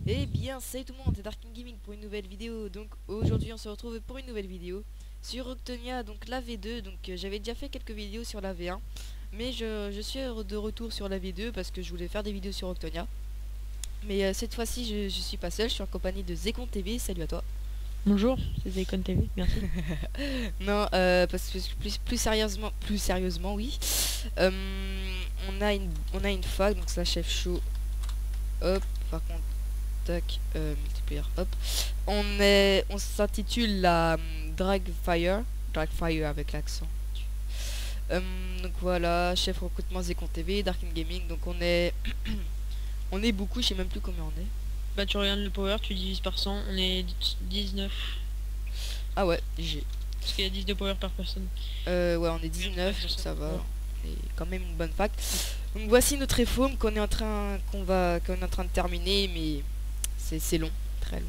Eh bien, salut tout le monde, c'est Darkin Gaming pour une nouvelle vidéo. Donc aujourd'hui on se retrouve pour une nouvelle vidéo sur Octonia, donc la V2. Donc j'avais déjà fait quelques vidéos sur la V1, mais je suis de retour sur la V2 parce que je voulais faire des vidéos sur Octonia. Mais cette fois-ci je suis pas seul, je suis en compagnie de Zekon TV. Salut à toi. Bonjour, c'est Zaycon TV, merci. Non, parce que plus sérieusement oui. Euh, on a une fac, donc ça chef chaud. Hop, par contre. Tac, multiplayer, hop. On s'intitule la Dragfire avec l'accent. Donc voilà, chef recrutement Zekon TV, Darkin Gaming. Donc on est beaucoup, je sais même plus combien on est. Bah tu regardes le power, tu divises par 100, on est 19. Ah ouais, j'ai. Parce qu'il y a 10 de power par personne. Ouais, on est 19, donc ça va. Et quand même une bonne fac. Donc voici notre réforme qu'on est en train qu'on est en train de terminer, mais c'est long, très long.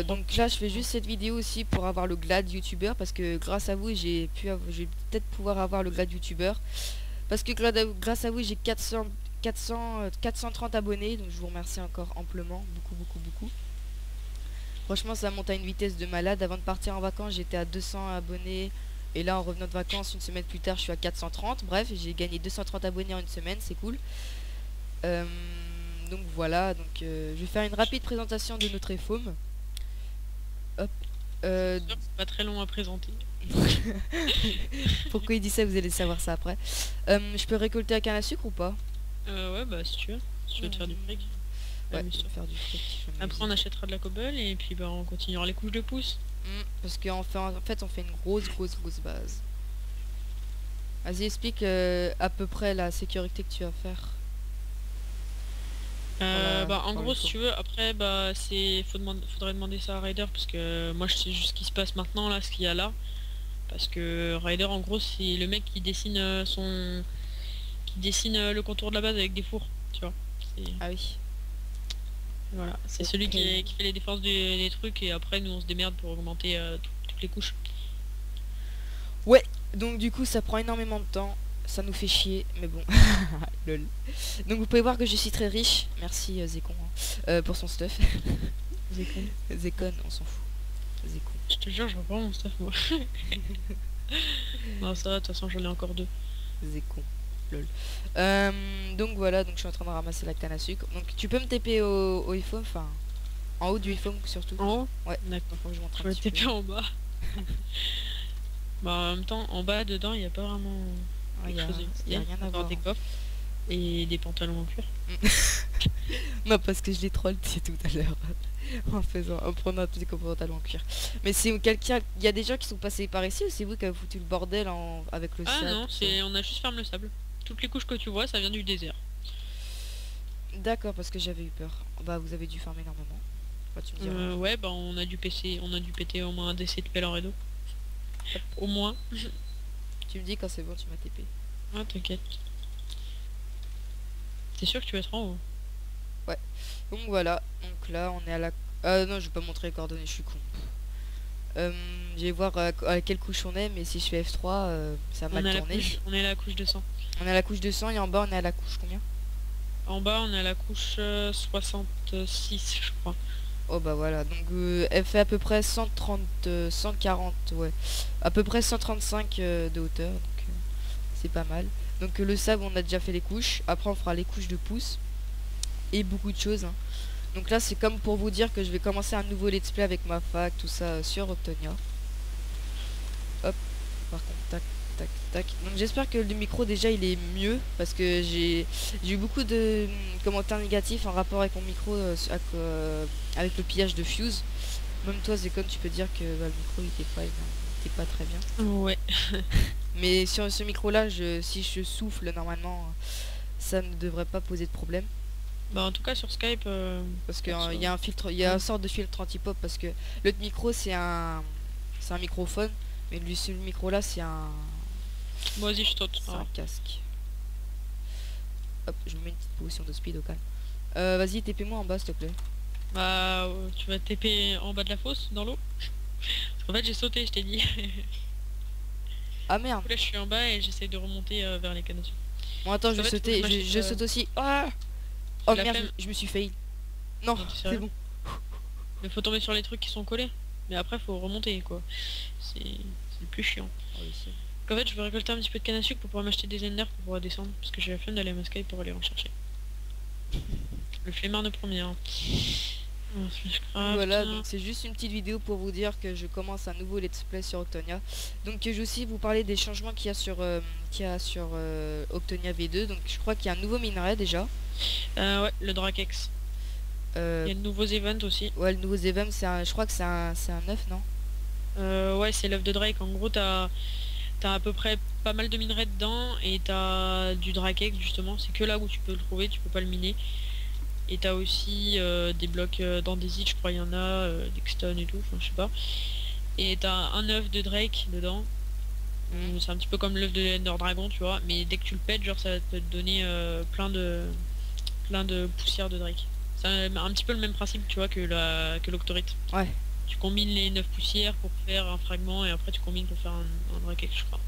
Donc là je fais juste cette vidéo aussi pour avoir le glad youtubeur, parce que grâce à vous j'ai peut-être pouvoir avoir le glad youtubeur, parce que grâce à vous j'ai 430 abonnés, donc je vous remercie encore amplement, beaucoup. Franchement ça monte à une vitesse de malade. Avant de partir en vacances j'étais à 200 abonnés, et là en revenant de vacances une semaine plus tard je suis à 430. Bref, j'ai gagné 230 abonnés en une semaine, c'est cool. Donc voilà, donc je vais faire une rapide présentation de notre réforme. Hop. C'est pas très long à présenter. Pourquoi il dit ça, vous allez savoir ça après. Je peux récolter la canne à sucre ou pas? Ouais bah si tu veux. Si tu veux te faire du fric. Ouais, je vais faire du fric. Après on achètera de la cobble et puis bah on continuera les couches de pouce. Parce qu'en fait on fait une grosse base. Vas-y, explique à peu près la sécurité que tu vas faire. Bah en gros si tu veux, après bah faudrait demander ça à Ryder, parce que moi je sais juste ce qui se passe maintenant là, ce qu'il y a là. Parce que Ryder en gros c'est le mec qui dessine le contour de la base avec des fours, tu vois. Ah oui. Voilà, c'est celui qui fait les défenses des trucs, et après nous on se démerde pour augmenter toutes les couches. Ouais, donc du coup ça prend énormément de temps. Ça nous fait chier, mais bon. Lol. Donc vous pouvez voir que je suis très riche. Merci Zekon pour son stuff. Zekon. Zekon, on s'en fout. Zekon. Je te jure, je vois pas mon stuff moi. Non ça va, de toute façon j'en ai encore 2. Zekon. Lol. Donc voilà, donc je suis en train de ramasser la canne à sucre. Donc tu peux me TP au iPhone, enfin en haut du iPhone surtout. En haut? Ouais. D'accord. Faut que je montre Je un vais petit TP peu. en bas. Bah en même temps, en bas, dedans, il n'y a pas vraiment quelque chose. Y a rien à voir. Des coffres et des pantalons en cuir. Non, parce que je l'ai troll tout à l'heure. En prenant un petit pantalon en cuir. Mais c'est quelqu'un. Il y a des gens qui sont passés par ici, ou c'est vous qui avez foutu le bordel avec le Ah sable? non, on a juste fermé le sable. Toutes les couches que tu vois, ça vient du désert. D'accord, parce que j'avais eu peur. Bah vous avez dû farmer énormément. Bah, tu me diras. Ouais, bah on a dû péter au moins un DC de pelle en réseau. Au moins. Tu me dis quand c'est bon, tu m'as TP. Ah t'inquiète. T'es sûr que tu vas être en haut? Ouais. Donc voilà. Donc là, on est à la. Ah non, je vais pas montrer les coordonnées, je suis con. Je vais voir à quelle couche on est, mais si je fais F3, ça va mal tourner. On est à la couche 200. On est à la couche 200 et en bas on est à la couche combien? En bas, on est à la couche 66, je crois. Oh bah voilà, donc elle fait à peu près 130, 140, ouais. À peu près 135 de hauteur, donc c'est pas mal. Donc le sable, on a déjà fait les couches. Après on fera les couches de pouce. Et beaucoup de choses, hein. Donc là c'est comme pour vous dire que je vais commencer un nouveau let's play avec ma fac, tout ça sur Octonia. Hop, par contre, tac. Donc j'espère que le micro déjà il est mieux, parce que j'ai eu beaucoup de commentaires négatifs en rapport avec mon micro avec le pillage de Fuse. Même toi Zekon, tu peux dire que bah, le micro il était pas très bien. Ouais. Mais sur ce micro là, si je souffle normalement, ça ne devrait pas poser de problème. Bah en tout cas sur Skype. Parce qu'il y a un filtre, il y a une sorte de filtre anti-pop, parce que l'autre micro c'est un microphone, mais ce micro là c'est un Vas-y, je saute. c'est un casque. Hop, je me mets une petite position de speed au calme. Vas-y, TP-moi en bas, s'il te plaît. Bah, tu vas TP en bas de la fosse, dans l'eau. Parce qu'en fait, j'ai sauté, je t'ai dit. Ah merde. Là, je suis en bas et j'essaie de remonter vers les canaux. Bon, attends, je vais sauter. Je saute aussi. Ah Oh la merde, flemme. je me suis fail. Non, Non, t'es c'est sérieux? bon. Mais faut tomber sur les trucs qui sont collés. Mais après, faut remonter, quoi. C'est le plus chiant. Oh, oui, c'est- Donc, en fait, je vais récolter un petit peu de canne à sucre pour pouvoir m'acheter des enders pour pouvoir descendre. Parce que j'ai la flemme d'aller à Mascaille pour aller en chercher. Le flemmard de première. Voilà, donc c'est juste une petite vidéo pour vous dire que je commence un nouveau let's play sur Octonia. Donc je vais aussi vous parler des changements qu'il y a sur Octonia V2. Donc je crois qu'il y a un nouveau minerai déjà. Ouais, le Drakex. Il y a de nouveaux events aussi. Ouais, le nouveau event, je crois que c'est un œuf, non? Ouais, c'est l'œuf de Drake. En gros, t'as à peu près pas mal de minerais dedans et t'as du Drakex justement. C'est que là où tu peux le trouver, tu peux pas le miner. Et t'as aussi des blocs d'andésite, je crois il y en a, d'Exton et tout, enfin je sais pas. Et t'as un œuf de Drake dedans. C'est un petit peu comme l'œuf de l'Ender Dragon, tu vois. Mais dès que tu le pètes, genre ça peut te donner plein de poussières de Drake. C'est un petit peu le même principe, tu vois, que l'Octorite. Ouais. Tu combines les 9 poussières pour faire un fragment et après tu combines pour faire un Drakex, je crois.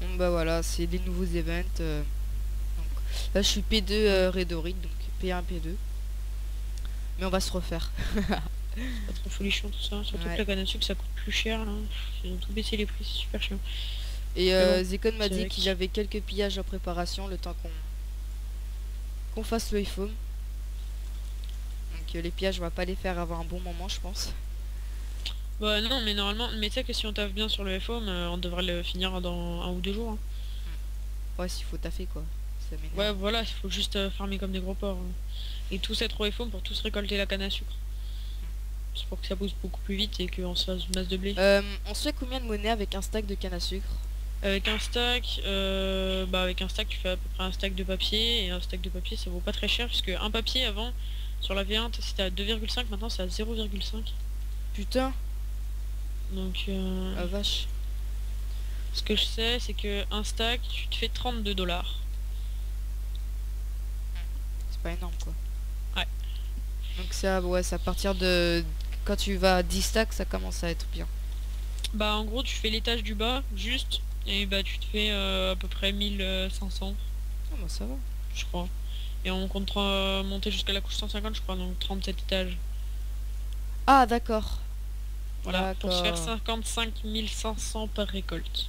Bon bah voilà, c'est des nouveaux events. Donc, là je suis P2 Redorite, donc P1, P2. Mais on va se refaire. Pas trop folichon tout ça, surtout Ouais. que la canne à sucre ça coûte plus cher là. Ils ont tout baissé les prix, c'est super chiant. Et bon, Zekon m'a c'est dit vrai qu'il que- avait quelques pillages en préparation le temps qu'on fasse le iPhone. Donc les pillages on va pas les faire avant un bon moment je pense. Bah non mais normalement, mais tu sais que si on taffe bien sur le FOM, on devrait le finir dans 1 ou 2 jours. Hein. Ouais, s'il faut taffer quoi. Ça m'énerve. Ouais voilà, il faut juste farmer comme des gros porcs. Et tous être au FOM pour tous récolter la canne à sucre. C'est pour que ça pousse beaucoup plus vite et qu'on se fasse une masse de blé. On se fait combien de monnaie avec un stack de canne à sucre? Avec un stack, avec un stack tu fais à peu près un stack de papier, et un stack de papier ça vaut pas très cher puisque un papier avant sur la V1 c'était à 2,5, maintenant c'est à 0,5. Putain, Donc la vache. ce que je sais c'est que un stack tu te fais 32 $. C'est pas énorme quoi. Ouais. Donc ça, ouais, c'est à partir de... Quand tu vas à 10 stacks, ça commence à être bien. Bah en gros tu fais l'étage du bas juste, et bah tu te fais à peu près 1500 Ah bah ça va. je crois. Et on compte monter jusqu'à la couche 150 je crois, donc 37 étages. Ah d'accord. Voilà, pour se faire D'accord. 55 500 par récolte.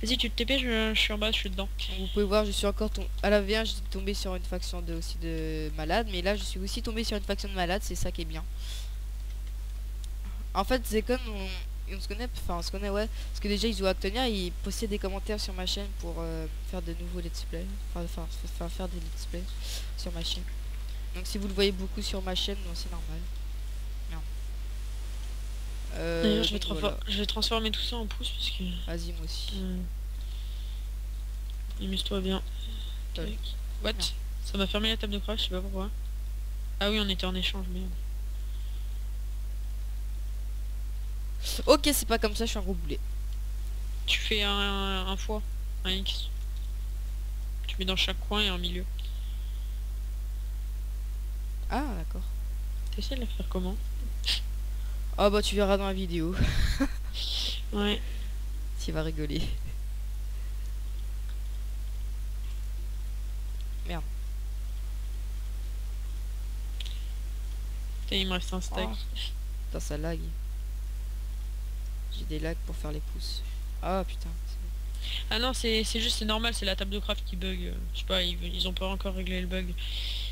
Vas-y, tu te TP, je suis en bas, je suis dedans. Vous pouvez voir, je suis encore à la V1, je suis tombé sur une faction aussi de malades, mais là je suis aussi tombé sur une faction de malades, c'est ça qui est bien. En fait, Zekon, on se connaît, enfin on se connaît, ouais, parce que déjà il joue à Actonia, il postait des commentaires sur ma chaîne pour faire de nouveaux let's play, enfin faire des let's play sur ma chaîne. Donc si vous le voyez beaucoup sur ma chaîne, bon, c'est normal. Merde. D'ailleurs, Donc, voilà. je vais transformer tout ça en pouce parce que... Vas-y, moi aussi. Amuse-toi bien. Tac. What? Non. Ça m'a fermé la table de crash, je sais pas pourquoi. Ah oui, on était en échange, merde. Ok, c'est pas comme ça, je suis un gros boulet. Tu fais un foie, un X. Tu mets dans chaque coin et en milieu. Ah, d'accord. T'essaies de la faire comment? Ah bah tu verras dans la vidéo. Ouais. Tu vas rigoler. Merde. Putain, il me reste un stack. Oh. Putain, ça lag. J'ai des lags pour faire les pouces. Ah putain. Ah non, c'est juste, c'est normal, c'est la table de craft qui bug. Je sais pas, ils ont pas encore réglé le bug.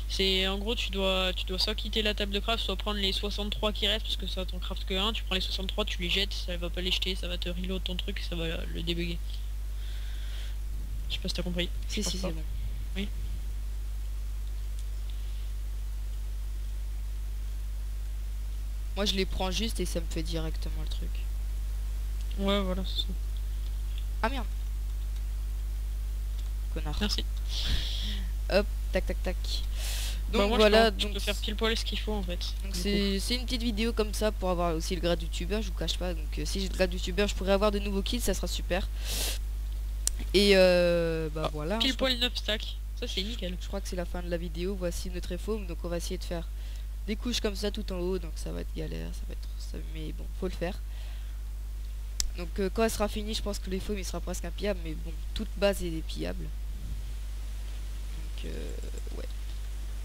C'est en gros, tu dois soit quitter la table de craft, soit prendre les 63 qui restent, parce que ça t'en craft que 1, tu prends les 63, tu les jettes, ça va pas les jeter, ça va te reload ton truc, ça va le débugger. Je sais pas si t'as compris. Si, Je pense si, pas. c'est bon. Oui. Moi je les prends juste et ça me fait directement le truc. Ouais, voilà, c'est ça. Ah merde. Connard. Merci. Hop, tac tac tac. Donc Bah, moi, voilà, je donc peux faire pile poil ce qu'il faut en fait. donc c'est une petite vidéo comme ça pour avoir aussi le grade youtubeur, je vous cache pas. Donc si j'ai le grade youtubeur, je pourrais avoir de nouveaux kills, ça sera super. Et bah voilà. Pile poil 9 stacks. Ça c'est nickel. Je crois que c'est la fin de la vidéo. Voici notre FOM, donc on va essayer de faire des couches comme ça tout en haut, donc ça va être galère, ça va être ça, mais bon, faut le faire. Donc quand elle sera finie, je pense que les FOM il sera presque impillable, mais bon, toute base est pillable. Donc ouais.